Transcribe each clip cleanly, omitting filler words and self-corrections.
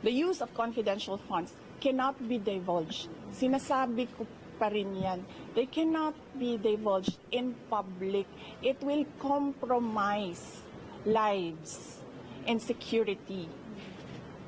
the use of confidential funds cannot be divulged. Sinasabi ko pa rin yan. They cannot be divulged in public. It will compromise lives and security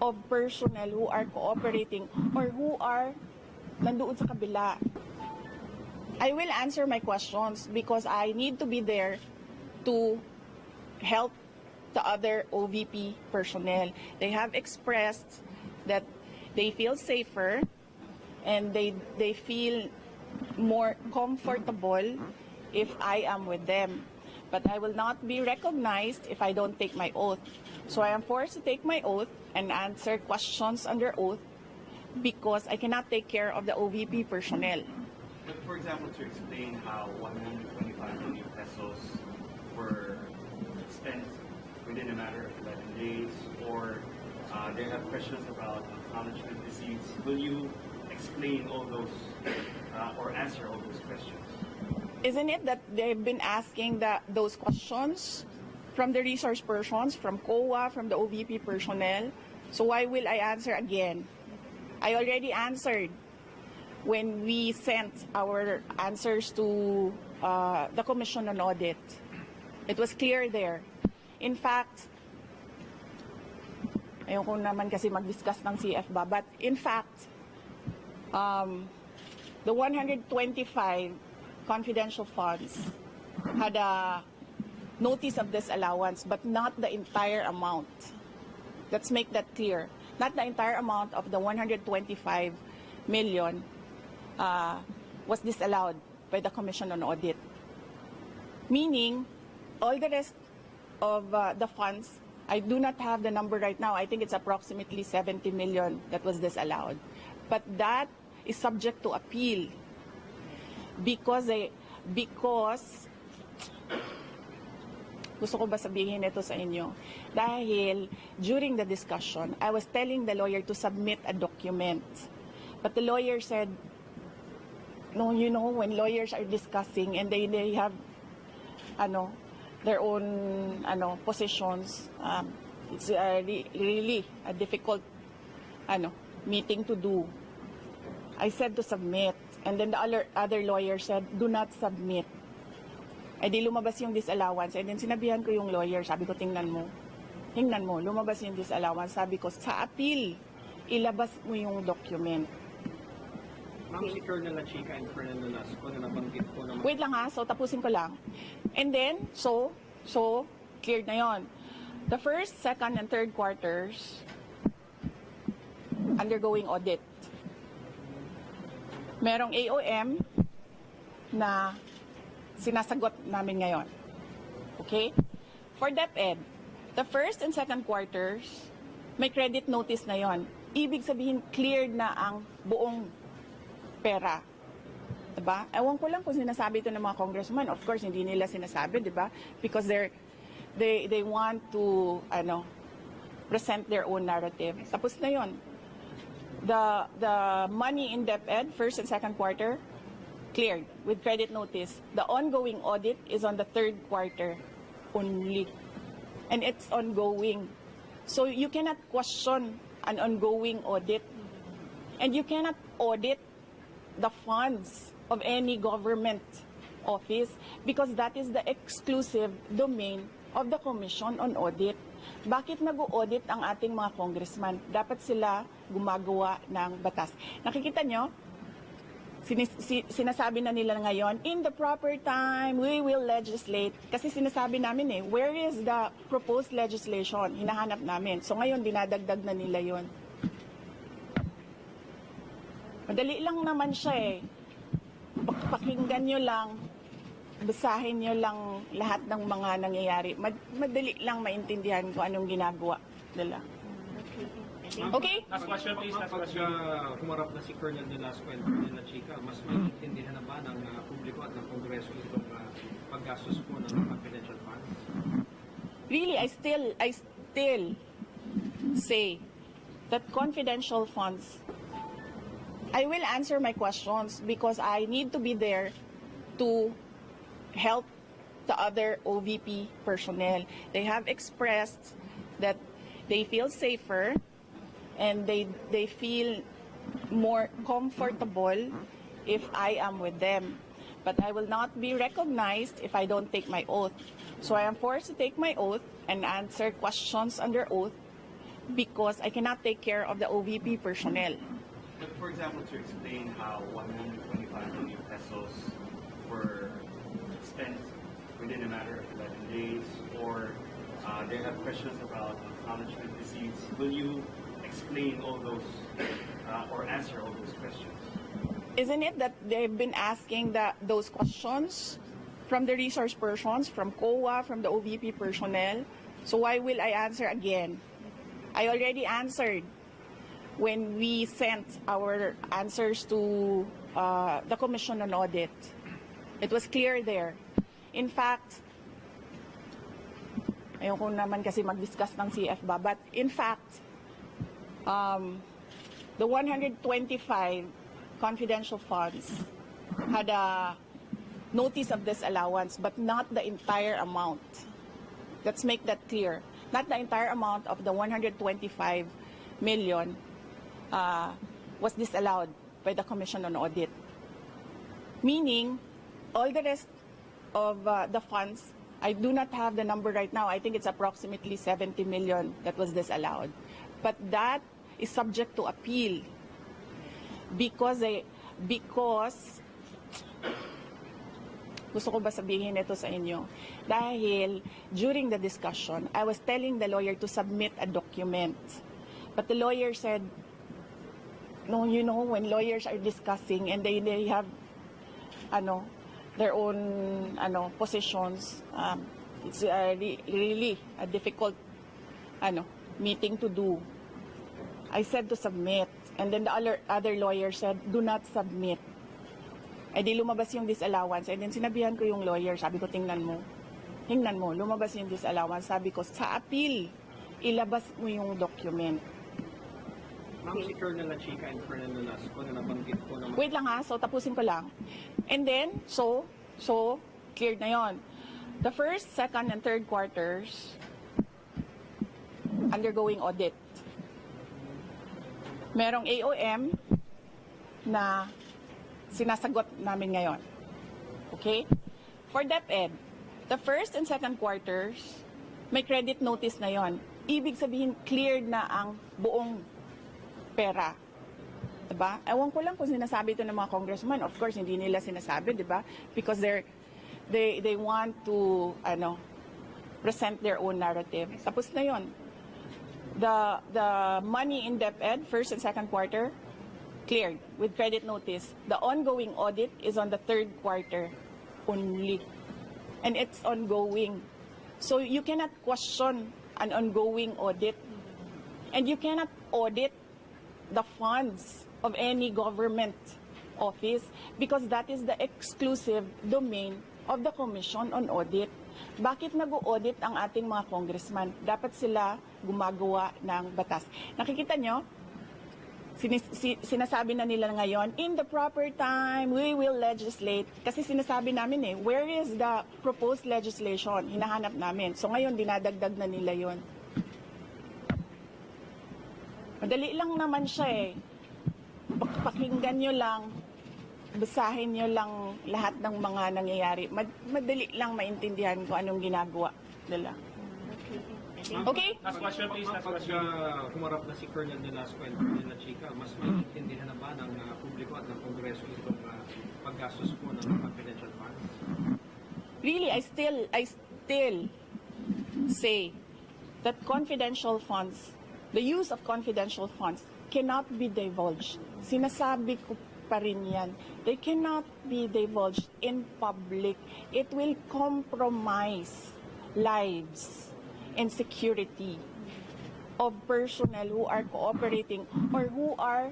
of personnel who are cooperating or who are nandoon sa kabila. I will answer my questions because I need to be there to help the other OVP personnel. They have expressed that they feel safer and they feel more comfortable if I am with them. But I will not be recognized if I don't take my oath. So I am forced to take my oath and answer questions under oath because I cannot take care of the OVP personnel. But for example, to explain how 125 million pesos were spent within a matter of 11 days, or they have questions about acknowledgement receipts, will you explain all those or answer all those questions? Isn't it that they've been asking those questions from the resource persons, from COA, from the OVP personnel? So why will I answer again? I already answered when we sent our answers to the Commission on Audit. It was clear there. In fact, ayoko naman kasi mag-discuss ng CFBA, but in fact, the 125 confidential funds had a notice of disallowance, but not the entire amount. Let's make that clear. Not the entire amount of the 125 million was disallowed by the Commission on Audit. Meaning, all the rest of the funds, I do not have the number right now. I think it's approximately 70 million that was disallowed. But that is subject to appeal because gusto ko ba sabihin ito sa inyo? Dahil during the discussion, I was telling the lawyer to submit a document. But the lawyer said, no, you know, when lawyers are discussing and they have their own positions, it's really a difficult meeting to do. I said to submit, and then the other lawyer said, do not submit. Eh di lumabas yung disallowance, and then sinabihan ko yung lawyer, sabi ko, tingnan mo, lumabas yung disallowance. Sabi ko, sa appeal, ilabas mo yung document. Ma'am, si Colonel Chica and Colonel Nolasco na nabanggit po naman. Wait lang ha, so tapusin ko lang. And then, so cleared na yon. The first, second, and third quarters, undergoing audit. Merong AOM na sinasagot namin ngayon. Okay? For DepEd, the first and second quarters, may credit notice na yon. Ibig sabihin, cleared na ang buong pera. Diba? Ewan ko lang kung sinasabi ito ng mga congressman. Of course, hindi nila sinasabi, diba? Because they want to present their own narrative. Tapos na yon. The money in DepEd, first and second quarter, cleared with credit notice. The ongoing audit is on the third quarter only. And it's ongoing. So you cannot question an ongoing audit. And you cannot audit the funds of any government office because that is the exclusive domain of the Commission on Audit. Bakit nag-audit ang ating mga congressman? Dapat sila gumagawa ng batas. Nakikita nyo? Sinasabi na nila ngayon, in the proper time, we will legislate. Kasi sinasabi namin where is the proposed legislation? Hinahanap namin. So ngayon, dinadagdag na nila yon. Madali lang naman siya Pakinggan nyo lang, basahin nyo lang lahat ng mga nangyayari. Madali lang maintindihan kung anong ginagawa nila. Okay? Last question, please. Last question. Humarap na si Colonel Nolasco and Colonel Chica, mas maintindihan na ba ng publiko at ng Kongreso itong paggastos po ng confidential funds? Really, I still say that confidential funds, I will answer my questions because I need to be there to help the other OVP personnel. They have expressed that they feel safer and they feel more comfortable if I am with them. But I will not be recognized if I don't take my oath. So I am forced to take my oath and answer questions under oath because I cannot take care of the OVP personnel. But for example, to explain how 125 million pesos were spent within a matter of 11 days, or they have questions about acknowledgement receipts, will you explain all those or answer all those questions? Isn't it that they've been asking those questions from the resource persons, from COA, from the OVP personnel? So why will I answer again? I already answered when we sent our answers to the Commission on Audit. It was clear there. In fact, ayoko naman kasi mag-discuss ng CFBA, but in fact, the 125 confidential funds had a notice of disallowance, but not the entire amount. Let's make that clear. Not the entire amount of the 125 million was disallowed by the Commission on Audit. Meaning, all the rest of the funds, I do not have the number right now. I think it's approximately 70 million that was disallowed. But that is subject to appeal because gusto ko ba sabihin ito sa inyo? Dahil during the discussion, I was telling the lawyer to submit a document. But the lawyer said, no, you know, when lawyers are discussing and they have their own positions, it's really a difficult meeting to do. I said to submit, and then the other lawyer said, do not submit. Eh di lumabas yung disallowance, and then sinabihan ko yung lawyer, sabi ko, tingnan mo, lumabas yung disallowance. Sabi ko, sa appeal, ilabas mo yung document. Ma'am, si Colonel Lachica and Colonel Nolasco na nabanggit ko naman. Wait lang ha, so tapusin ko lang. And then, so cleared na yon. The first, second, and third quarters, undergoing audit. Merong AOM na sinasagot namin ngayon. Okay? For DepEd, the first and second quarters, may credit notice na yon. Ibig sabihin, cleared na ang buong pera. Diba? Ewan ko lang kung sinasabi ito ng mga congressman. Of course, hindi nila sinasabi, diba? Because they want to present their own narrative. Tapos na yon. The money in DepEd, first and second quarter, cleared with credit notice. The ongoing audit is on the third quarter only. And it's ongoing. So you cannot question an ongoing audit. And you cannot audit the funds of any government office because that is the exclusive domain of the Commission on Audit. Bakit nag-audit ang ating mga congressman? Dapat sila gumagawa ng batas. Nakikita nyo? Sinasabi na nila ngayon, in the proper time, we will legislate. Kasi sinasabi namin where is the proposed legislation? Hinahanap namin. So ngayon, dinadagdag na nila yon. Madali lang naman siya Pakinggan nyo lang, basahin nyo lang lahat ng mga nangyayari. Madali lang maintindihan kung anong ginagawa nila. Okay? Last question, please. Last question. Pag humarap na si Colonel Nolasco and Colonel Lachica, mas maintindihan na ba ng publiko at ng Kongreso itong paggastos po ng confidential funds? Really, I still say that confidential funds, the use of confidential funds cannot be divulged. Sinasabi ko pa rin yan. They cannot be divulged in public. It will compromise lives and security of personnel who are cooperating or who are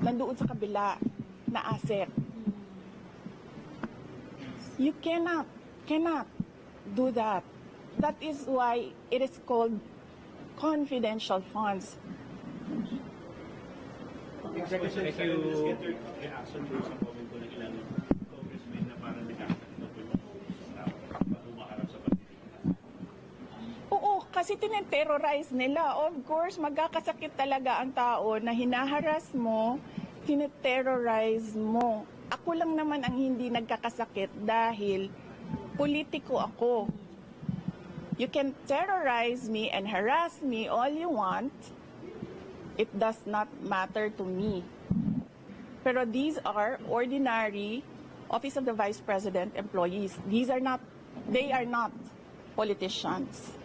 nandoon sa kabila na asset. You cannot do that. That is why it is called confidential funds. Secretary, let's get your reaction to sa comment ko ng ilang congressmen na parang nagkakaroon ng humaharap sa pagdilihan. Oo, kasi tineterrorize nila. Of course, magkakasakit talaga ang tao na hinaharas mo, tineterrorize mo. Ako lang naman ang hindi nagkakasakit dahil politiko ako. You can terrorize me and harass me all you want. It does not matter to me. Pero these are ordinary Office of the Vice President employees. They are not politicians.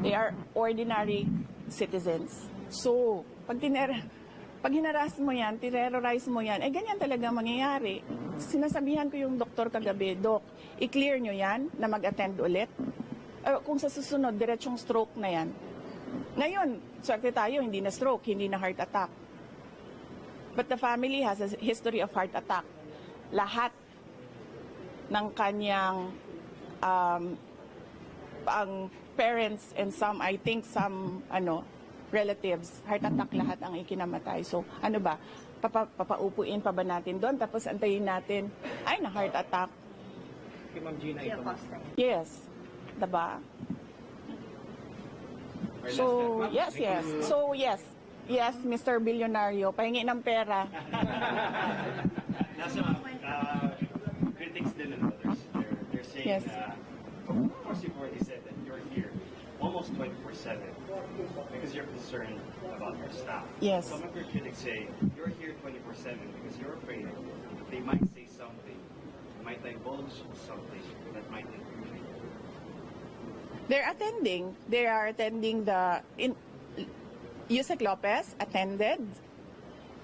They are ordinary citizens. So, pag hinaras mo yan, terrorize mo yan, ganyan talaga mangyayari. Sinasabihan ko yung doktor kagabi, Dok, i-clear nyo yan na mag-attend ulit. Kung sa susunod, diretsong stroke na yan. Ngayon, swerte tayo, hindi na stroke, hindi na heart attack. But the family has a history of heart attack. Lahat ng kanyang ang parents and some, I think some relatives, heart attack lahat ang ikinamatay. So ano ba, papaupuin pa ba natin doon? Tapos antayin natin, ay na heart attack. Kay Ma'am Gina ito. Yes, diba? So, yes. So, yes, Mr. Billionario, pahingi ng pera. Nasa critics din and others, they're saying Yes. of course you've already said that you're here almost 24/7 because you're concerned about your staff. Yes. Some of your critics say you're here 24/7 because you're afraid they might say something, might divulge something that might incriminate you. They are attending Yusek Lopez attended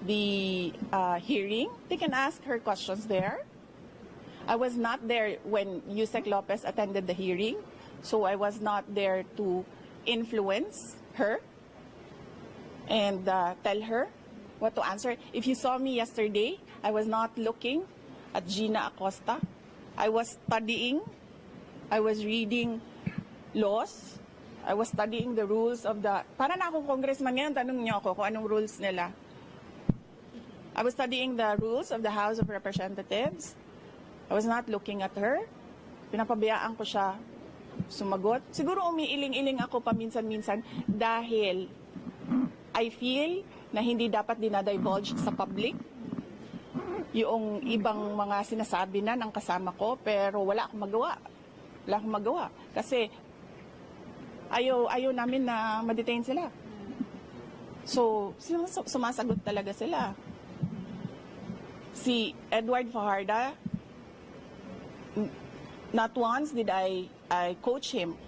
the hearing. They can ask her questions there. I was not there when Yusek Lopez attended the hearing, so I was not there to influence her and tell her what to answer. If you saw me yesterday, I was not looking at Gina Acosta. I was studying. I was reading laws. I was studying the rules of the... Para na akong congressman ngayon, tanong niyo ako kung anong rules nila. I was studying the rules of the House of Representatives. I was not looking at her. Pinapabayaan ko siya sumagot. Siguro umiiling-iling ako paminsan-minsan dahil I feel na hindi dapat dinadivulge sa public yung ibang mga sinasabi na ng kasama ko, pero wala akong magawa. Wala akong magawa. Kasi ayaw namin na ma-detain sila. So, sumasagot talaga sila. Si Edward Fajardo, not once did I coach him.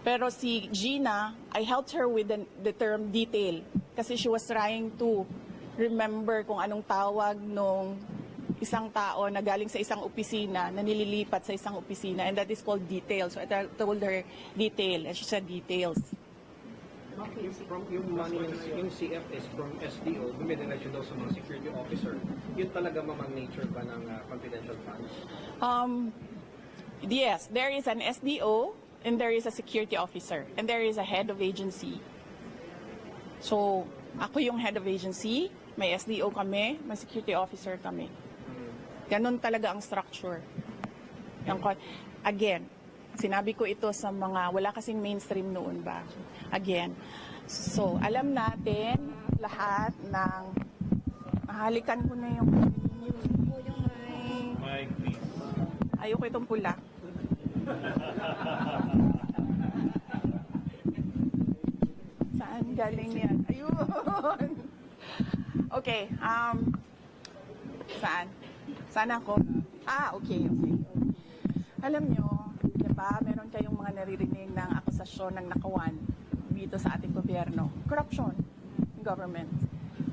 Pero si Gina, I helped her with the term detail. Kasi she was trying to remember kung anong tawag nung isang tao na galing sa isang opisina, na nililipat sa isang opisina, and that is called detail. So I told her detail, and she said details. From yung CF is from SDO, dumidiretso daw sa mga security officer. Yun talaga mamang nature ba ng confidential funds? Yes, there is an SDO, and there is a security officer, and there is a head of agency. So, ako yung head of agency, may SDO kami, may security officer kami. Ganon talaga ang structure. Again, sinabi ko ito sa mga, wala kasing mainstream noon ba? Again, so alam natin lahat ng, mahalikan ko na yung Mike, please. ayoko itong pula. Saan galing yan? Ayun. Okay, saan? Saan ako? Okay. Alam nyo, diba, meron kayong mga naririnig ng akusasyon ng nakawan dito sa ating gobyerno. Corruption in government.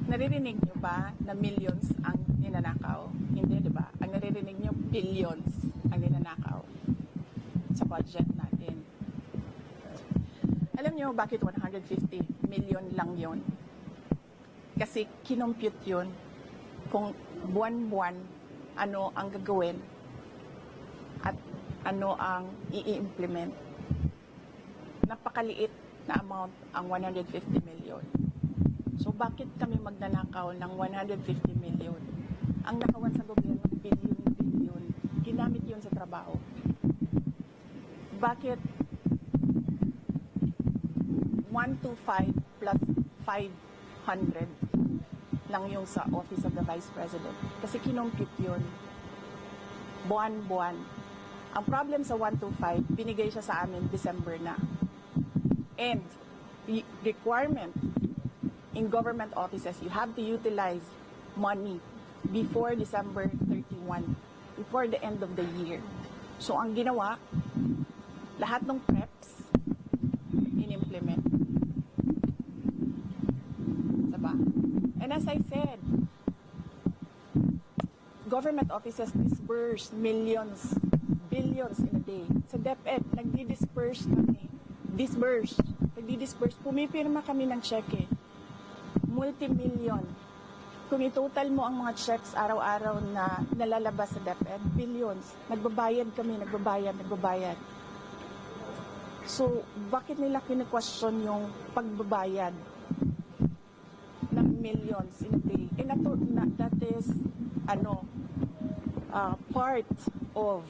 Naririnig nyo ba na millions ang ninanakaw? Hindi, diba? Ang naririnig nyo, billions ang ninanakaw sa budget natin. Alam nyo, bakit 150 million lang yon? Kasi kinompute yun kung buwan-buwan ano ang gagawin at ano ang i-implement. Napakaliit na amount ang 150 million. So bakit kami magnanakaw ng 150 million? Ang nakawan sa gobyerno, billion. Ginamit yun sa trabaho. Bakit 125 plus 500 lang yung sa Office of the Vice President. Kasi kinompute yun. Buwan-buwan. Ang problem sa 125, binigay siya sa amin December na. And the requirement in government offices, you have to utilize money before December 31, before the end of the year. So ang ginawa, lahat ng preps, in-implement. Diba? And as I said, government offices disburse millions, billions in a day. Sa DepEd, nagdi-disperse kami. Nagdi-disperse. Pumipirma kami ng cheque. Multi-million. Kung i-total mo ang mga checks araw-araw na nalalabas sa DepEd, billions. Nagbabayad kami, nagbabayad. So, bakit nila kine-question yung pagbabayad ng millions in a day? And that is, part of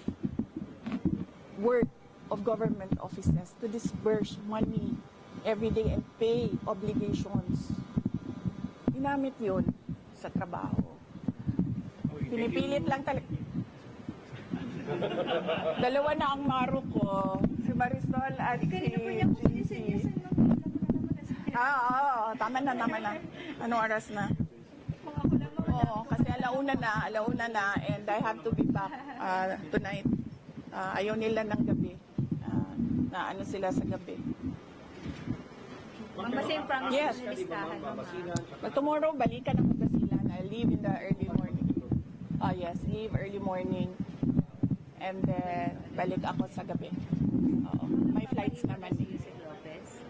work of government offices to disburse money every day and pay obligations. Ginamit yun sa trabaho. Pinipilit lang talaga. Dalawa na ang maro ko. Si Marisol at si GC. Tama na. Anong oras na? Oo, kasi alauna na, and I have to be back tonight. Ayaw nila ng gabi. Na ano sila sa gabi. Ma'am, basta yung promise Yes. na listahan mo, ma'am. But tomorrow, balikan ako sa Basilan. I leave in the early morning. Yes, leave early morning. And then, balik ako sa gabi. Oo. May flights naman. Si Yusek Lopez.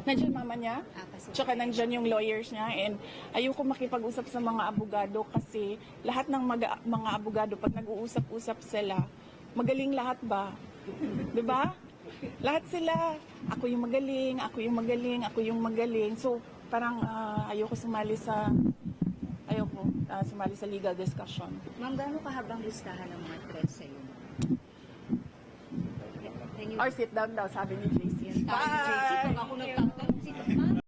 Nandiyan mama niya. Kasi Tsaka nandyan yung lawyers niya. And ayoko makipag-usap sa mga abogado kasi lahat ng mga abogado, pag nag-uusap-usap sila, magaling lahat ba? 'Di ba? Lahat sila, ako yung magaling. So, parang ayoko sumali sa legal discussion. Ma'am, gaano kahabang listahan ng mga threats sa'yo? Can you... Or sit down daw, sabi ni JC. Yan, tayo, JC, pag ako nagtatanong,